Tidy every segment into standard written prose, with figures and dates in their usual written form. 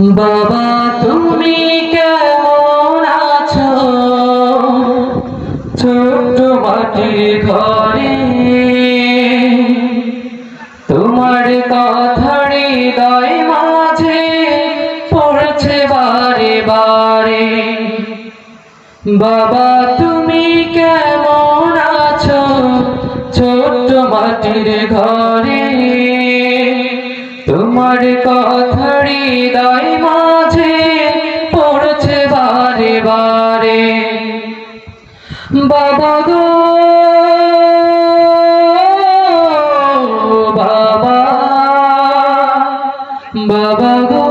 বাবা তুমি কেমন আছো? ছোট্ট মাটির ঘরে তোমার কথা হৃদয় মাঝে পড়ছে বারে বারে। বাবা তুমি কেমন আছো? ছোট্ট মাটির ঘরে তোমার কথা হৃদয় মাঝে পড়ছে বারে বারে। বাবা গো বাবা, বাবা গো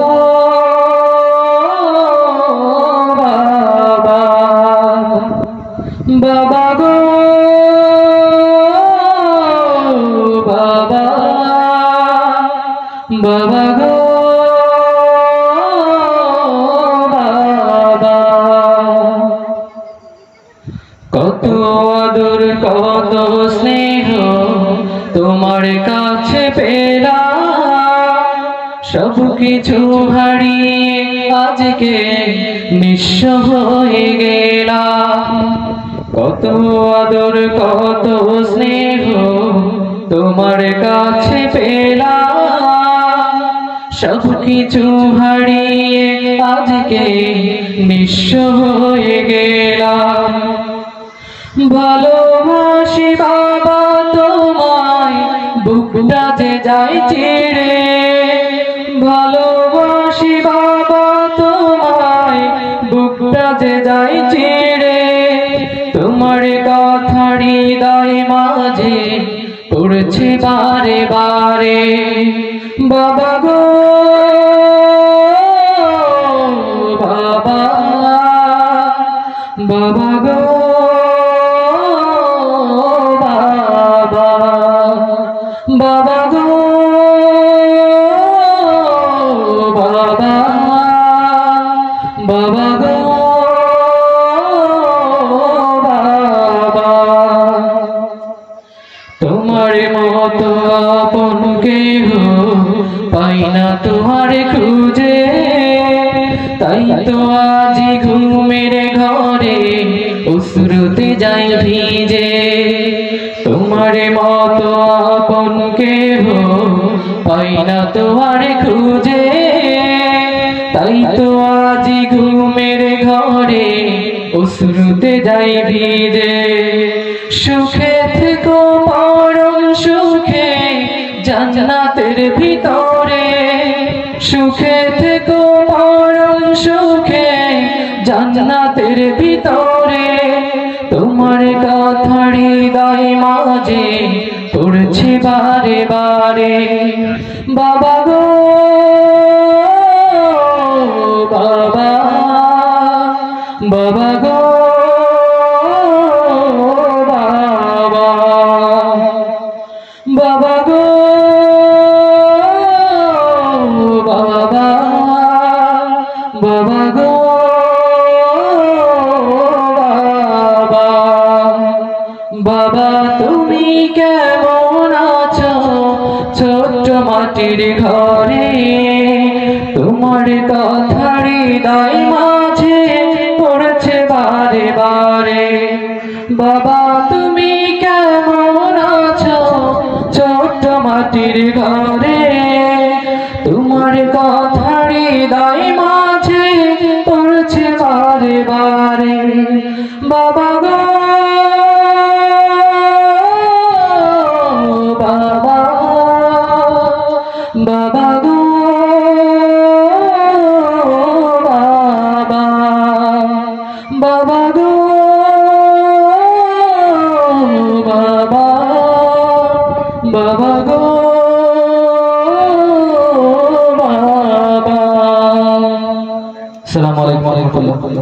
বাবা, বাবা গো বাবা, বাবা গো বাবা। কত আদর কত স্নেহ তোমার কাছে পেলাম, সব কিছু হারিয়ে আজকে নিঃস্ব হয়ে গেলাম। কত আদর কত স্নেহ তোমার কাছে পেলাম, সব কিছু হারিয়ে আজকে নিঃস্ব হয়ে গেলাম। ভালোবাসি বাবা তোমায়, বুকটা যে যায় ছিঁড়ে। ভালোবাসি বাবা তোমায়, বুকটা যে যায় ছিঁড়ে। তোমার কথা হৃদয় মাঝে পড়ছে বারে বারে। বাবা গো বাবা, বাবা গো বাবা, বাবা গো বাবা, বাবা গো বাবা। তোমার মতো আপন কেহ পাই না তোমার খুঁজে, তাই তো আজি ঘুমের ঘরে অশ্রুতে যাই ভিজে। তোমার মতো আপন কেহ পাই না তোমার খুঁজে, তাই তো আজি ঘুমের ঘরে অশ্রুতে যাই ভিজে। সুখে থেকো পরম সুখে জান্নাতের ভিতরে, সুখে থেকো পরম সুখে জান্নাতের ভিতরে। তোমার কথা হৃদয় মাঝে পড়ছে বারে বারে। বাবা গো বাবা, বাবা গো বাবা, বাবা গো বাবা, বাবা গো বাবা। বাবা তুমি কেমন আছো? ছোট্ট মাটির ঘরে তোমার কথা হৃদয় মাঝে পড়ছে বারে বারে। বাবা তুমি কেমন আছো? ছোট্ট মাটির ঘরে তোমার কথা হৃদয় মাঝে পড়ছে বারে বারে। বাবা গো বাবা, বাবা গো বাবা, বাবা গো বাবা, বাবা গো বাবা। আসসালামু আলাইকুম ওয়া রাহমাতুল্লাহ।